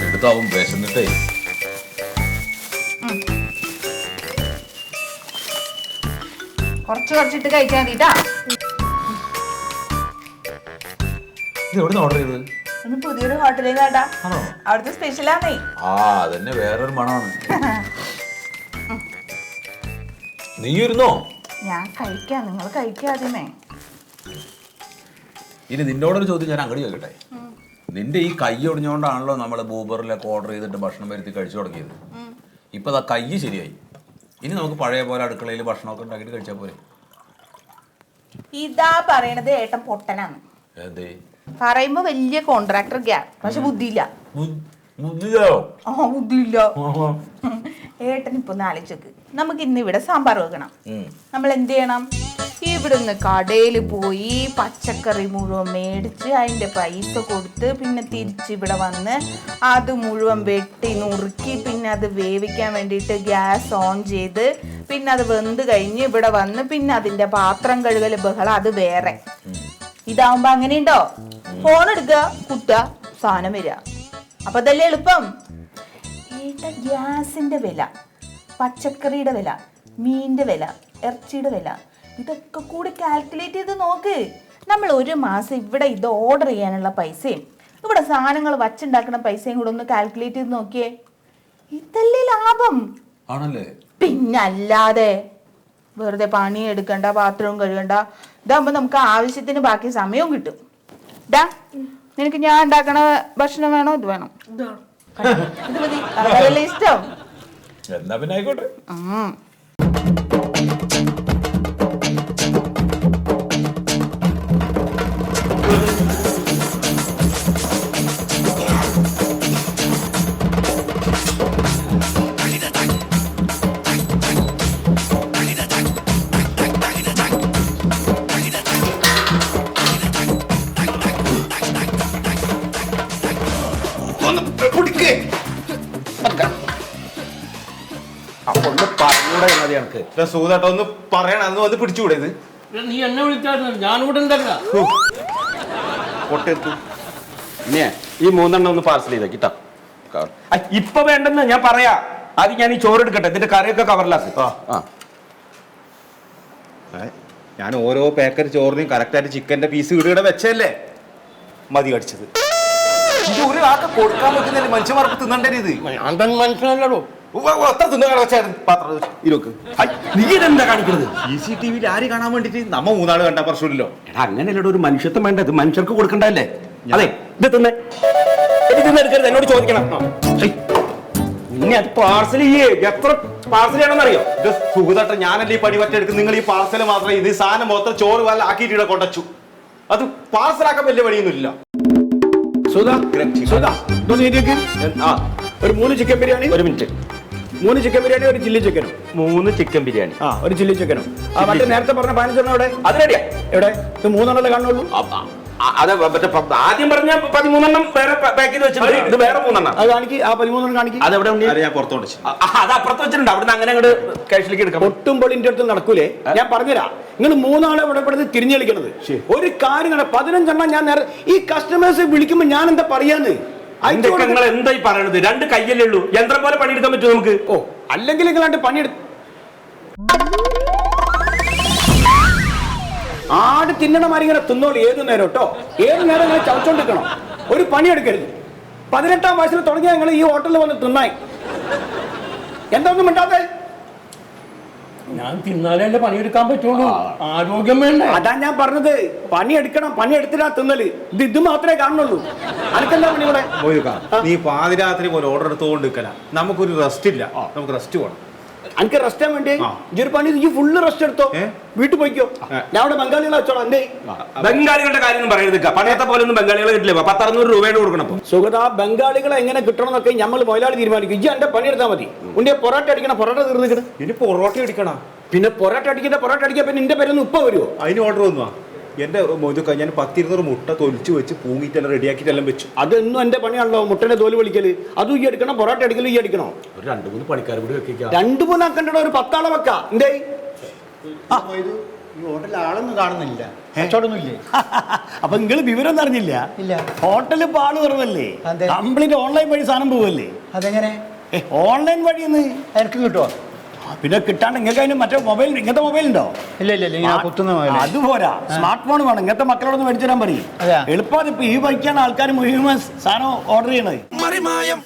എടുത്താവും വിശന്നിട്ടേ. കുറച്ചിട്ട് കഴിച്ചാൽ മതിട്ടാ. എവിടെ ഓർഡർ ചെയ്തത്? ഇന്ന് പുതിയൊരു ഹോട്ടലിൽ കേട്ടാ. അവിടുത്തെ സ്പെഷ്യലാണേ. അതന്നെ വേറൊരു മണമാണ്. നീ ഇരുന്നോ? ഞാൻ കഴിക്കാം, നിങ്ങൾ കഴിക്കാതിമേ. ഇനി നിന്നോടൊരു ചോദ്യം ഞാൻ അങ്ങോട്ട് ചോദിക്കട്ടെ. നിന്റെ ഈ കൈ ഒടിഞ്ഞോണ്ടാണല്ലോ നമ്മൾ ഊബറിലൊക്കെ ഓർഡർ ചെയ്തിട്ട് ഭക്ഷണം വരുത്തി കഴിച്ചു തുടങ്ങിയത്. ഇപ്പൊ ആ കൈ ശരിയായി. ഇനി നമുക്ക് പഴയ പോലെ അടുക്കളയിൽ ഭക്ഷണമൊക്കെ ഉണ്ടാക്കിയിട്ട് കഴിച്ചാൽ പോരെ? ഇതാ പറയണത് ഏട്ടൻ പൊട്ടനാണ്. പറയുമ്പോ വലിയ കോൺട്രാക്ടർ ഗ്യാ, പക്ഷെ ബുദ്ധിയില്ല. ബുദ്ധിയില്ല. ഏട്ടൻ ഇപ്പൊ ഒന്ന് ആലോചിക്ക്. നമുക്ക് ഇന്ന് ഇവിടെ സാമ്പാർ വെക്കണം. നമ്മൾ എന്ത് ചെയ്യണം? ഇവിടുന്ന് കടയിൽ പോയി പച്ചക്കറി മുഴുവൻ മേടിച്ച് അതിന്റെ പൈസ കൊടുത്ത് പിന്നെ തിരിച്ചിവിടെ വന്ന് അത് മുഴുവൻ വെട്ടി നുറുക്കി പിന്നെ അത് വേവിക്കാൻ വേണ്ടിയിട്ട് ഗ്യാസ് ഓൺ ചെയ്ത് പിന്നെ അത് വെന്ത് കഴിഞ്ഞ് ഇവിടെ വന്ന് പിന്നെ അതിന്റെ പാത്രം കഴുകൽ ബഹളം അത് വേറെ. ഇതാവുമ്പോ അങ്ങനെയുണ്ടോ? ഫോൺ എടുക്കുക, കുത്തുക, സാധനം വരിക. അപ്പൊ അതല്ലേ എളുപ്പം. ഗ്യാസിന്റെ വില, പച്ചക്കറിയുടെ വില, മീനിന്റെ വില, ഇറച്ചിയുടെ വില, ഇതൊക്കെ കൂടി കാൽക്കുലേറ്റ് ചെയ്ത് നോക്ക്. നമ്മൾ ഒരു മാസം ഇവിടെ ഇത് ഓർഡർ ചെയ്യാനുള്ള പൈസയും ഇവിടെ സാധനങ്ങൾ വച്ചുണ്ടാക്കുന്ന പൈസയും കൂടെ ഒന്ന് കാൽക്കുലേറ്റ് ചെയ്ത് നോക്കിയേ. ഇതല്ലേ ലാഭം? ആണല്ലേ? പിന്നല്ലാതെ. വെറുതെ പണി എടുക്കണ്ട, പാത്രവും കഴുകണ്ട. ഇതാകുമ്പോ നമുക്ക് ആവശ്യത്തിന് ബാക്കി സമയവും കിട്ടും. ഡാ, നിനക്ക് ഞാൻ ഉണ്ടാക്കണ ഭക്ഷണം വേണോ ഇത് വേണം? ഇത് മതി. അതല്ലേ ഇഷ്ടം? എന്നാ പിന്നെ ആയിക്കോട്ടെ. സൂതാട്ടോ ഒന്ന് പറയണ അന്ന് വന്ന് പിടിച്ചുകൂടേത്? നീ എന്നെ വിളിച്ചായിരുന്നു, ഞാനിവിടെ ഉണ്ടല്ല. ഈ 3 എണ്ണം ഒന്ന് പാർസൽ ചെയ്ത കിട്ടാ. ഇപ്പൊ വേണ്ടെന്ന് ഞാൻ പറയാ. അത് ഞാൻ ഈ ചോറ് എടുക്കട്ടെ, ഇതിന്റെ കറിയൊക്കെ കവറിലാക്കി. ഞാൻ ഓരോ പാക്കറ്റ് ചോറിനെയും കറക്റ്റായിട്ട് ചിക്കന്റെ പീസ് ഇവിടെ വെച്ചല്ലേ മതി കടിച്ചത്. ഇത് ഒരു ആൾക്ക് കൊടുക്കാൻ പറ്റുന്നില്ല. മനുഷ്യന്മാർക്ക് തിന്നണ്ടേ ഇത്? മനസ്സിലല്ലോ. നീ ഇതെന്താ കാണിക്കുന്നത്? CCTV ആര് കാണാൻ വേണ്ടിട്ട്? നമ്മ 3 ആള് കണ്ട പ്രശ്നമില്ലല്ലോ. അങ്ങനെയല്ലോ ഒരു മനുഷ്യത്വം വേണ്ടത്, മനുഷ്യർക്ക് കൊടുക്കണ്ടല്ലേ? അതെ, ഇത് തിന്നെ എടുക്കരുത്, എന്നോട് ചോദിക്കണം. ഇനി അത് പാർസൽ ചെയ്യേ. എത്ര പാർസൽ ചെയ്യണമെന്നറിയോ? ഇത് സുഖതട്ട ഞാനല്ലേ ഈ പണി പറ്റെടുക്കും. നിങ്ങൾ ഈ പാർസൽ മാത്രം ഇത് സാധനം മൊത്തം ചോറ് വല്ല ആക്കിയിട്ട് ഇവിടെ കൊണ്ടച്ചു. അത് പാർസലാക്കാൻ വലിയ പണിയൊന്നുമില്ല. ഒരു 3 chicken biryani. 1 minute. 3 chicken biryani, 1 chilli ചിക്കനും. 3 ചിക്കൻ ബിരിയാണി, 1 ചില്ലി ചിക്കനും. മറ്റേ നേരത്തെ പറഞ്ഞ 15 അവിടെ അത് റെഡിയാ. എവിടെ? ഇത് 3 എണ്ണല്ലേ കാണുള്ളൂ. അത് ആദ്യം പറഞ്ഞ 13 എണ്ണം വേറെ പാക്ക് ചെയ്ത് വെച്ചിട്ടുണ്ട്. ഇത് വേറെ 3 എണ്ണം. അത് കാണിക്ക്. ആ 13 എണ്ണം കാണിക്ക്. അത് എവിടെ ഞാൻ പുറത്തോണ്ട് അത് അപ്പുറത്ത് വെച്ചിട്ടുണ്ട്. അവിടെ അങ്ങനെ അങ്ങോട്ട് ക്യാഷിലേക്ക് എടുക്കാം. ഒട്ടുമ്പോൾ ഇന്റെ അടുത്ത് നടക്കൂലേ? ഞാൻ പറഞ്ഞുതരാം. നിങ്ങൾ 3 ആളെ ഇവിടെ പെടുത്ത് തിരിഞ്ഞു കളിക്കണത് ഒരു കാര്യം. 15 എണ്ണം ഞാൻ നേരെ ഈ കസ്റ്റമേഴ്സ് വിളിക്കുമ്പോ ഞാൻ എന്താ പറയാന്ന്? നിങ്ങൾ എന്തായി പറയണത്? 2 കയ്യല്ലേ ഉള്ളൂ. യന്ത്രം പോലെ പണിയെടുക്കാൻ പറ്റുമോ നമുക്ക്? അല്ലെങ്കിൽ നിങ്ങളാണ്ട് പണിയെടുത്ത് ആട് തിന്നണമാരി ഇങ്ങനെ തിന്നോളൂ ഏത് നേരം കേട്ടോ. ഏത് നേരം ഇങ്ങനെ ചവച്ചോണ്ടിരിക്കണം. ഒരു പണിയെടുക്കരുത്. 18-ാം വയസ്സിൽ തുടങ്ങിയ നിങ്ങൾ ഈ ഹോട്ടലിൽ വന്ന് തിന്നായി. എന്താ ഒന്നും മിണ്ടാതെ? ഞാൻ തിന്നാലല്ലേ പണിയെടുക്കാൻ പറ്റുള്ളൂ. ആരോഗ്യം വേണ്ടേ? അതാ ഞാൻ പറഞ്ഞത്. പണിയെടുക്കണം. പണിയെടുത്തിട്ടാ തിന്നല്. ഇത് മാത്രമേ കാണുന്നുള്ളൂ. അനക്കെന്താ പണി ഇവിടെ? നീ പാതിരാത്രി പോലെ ഓർഡർ എടുത്തുകൊണ്ട് നിൽക്കല. നമുക്കൊരു റെസ്റ്റ് ഇല്ല. നമുക്ക് റെസ്റ്റ് വേണം. എനിക്ക് റെസ്റ്റ് ചെയ്യാൻ വേണ്ടി ഇതൊരു പണി. ഈ ഫുള്ള് റെസ്റ്റ് എടുത്തോ, വീട്ടിൽ പോയിക്കോ. ഞാൻ അവിടെ ബംഗാളികളെ വെച്ചോളാം. എന്തേ ബംഗാളികളുടെ കാര്യം പറയരുത്. പണിയത്തെ പോലെ ഒന്നും ബംഗാളികളെ കിട്ടില്ല. 10-600 രൂപയുടെ കൊടുക്കണം. സുഗത, ബംഗാളികളെ എങ്ങനെ കിട്ടണം എന്നൊക്കെ നമ്മൾ മൊയിലാളി തീരുമാനിക്കും. ഇജ്ജ് എന്റെ പണിയെടുത്താൽ മതി. ഉണ്ണിയെ പൊറോട്ട അടിക്കണം. പൊറോട്ട തീർന്നിക്കണം. ഇനി പൊറോട്ട അടിക്കണം. പിന്നെ പൊറോട്ട അടിക്കാൻ പിന്നെ എന്റെ പേരൊന്നും ഉപ്പ വരുമോ? അതിന് ഓർഡർ വന്നു. എന്റെ മൊയ്തുക്ക ഞാൻ 10-200 മുട്ട തൊലിച്ച് വെച്ച് പൂങ്ങിട്ടെല്ലാം റെഡിയാക്കിട്ടെല്ലാം വെച്ചു. അതൊന്നും എന്റെ പണിയാണല്ലോ. മുട്ടന്റെ തോല് വിളിക്കല് അതും ഈ അടിക്കണം. പൊറോട്ട അടിക്കലും ഈ അടിക്കണോ? ഒരു 2-3 പണിക്കാർ കൂടി വെക്കാം. 2-3 ആക്കണ്ടോ? ഒരു 10 ആളെ വെക്കാം. എന്തേ ഈ ഹോട്ടലിൽ ആളൊന്നും കാണുന്നില്ല. കച്ചവടമൊന്നുമില്ലേ? അപ്പൊ നിങ്ങൾ വിവരം ഒന്നും അറിഞ്ഞില്ല? ഇല്ല. ഹോട്ടലിൽ ഇപ്പൊ ആള് കുറവല്ലേ? അതെ. കംപ്ലീറ്റ് ഓൺലൈൻ വഴി സാധനം പോവല്ലേ? അതെങ്ങനെ? ഓൺലൈൻ വഴിന്ന് എനിക്ക് കിട്ടുമോ? പിന്നെ കിട്ടാണ്ട് നിങ്ങൾക്ക് അതിന് മറ്റേ മൊബൈൽ, ഇങ്ങനത്തെ മൊബൈൽ ഉണ്ടോ? ഇല്ല ഇല്ല ഇങ്ങനെ കുത്തുന്ന മൊബൈൽ. അതുപോരാ, സ്മാർട്ട് ഫോൺ വേണം. ഇങ്ങനത്തെ മക്കളോടൊന്ന് മേടിച്ചു തരാൻ പറയും. അതെയാ? എളുപ്പം ഇപ്പൊ ഈ വഴിക്കാണ് ആൾക്കാർ മുഴുവൻ സാധനം ഓർഡർ ചെയ്യണത്. മറിമായം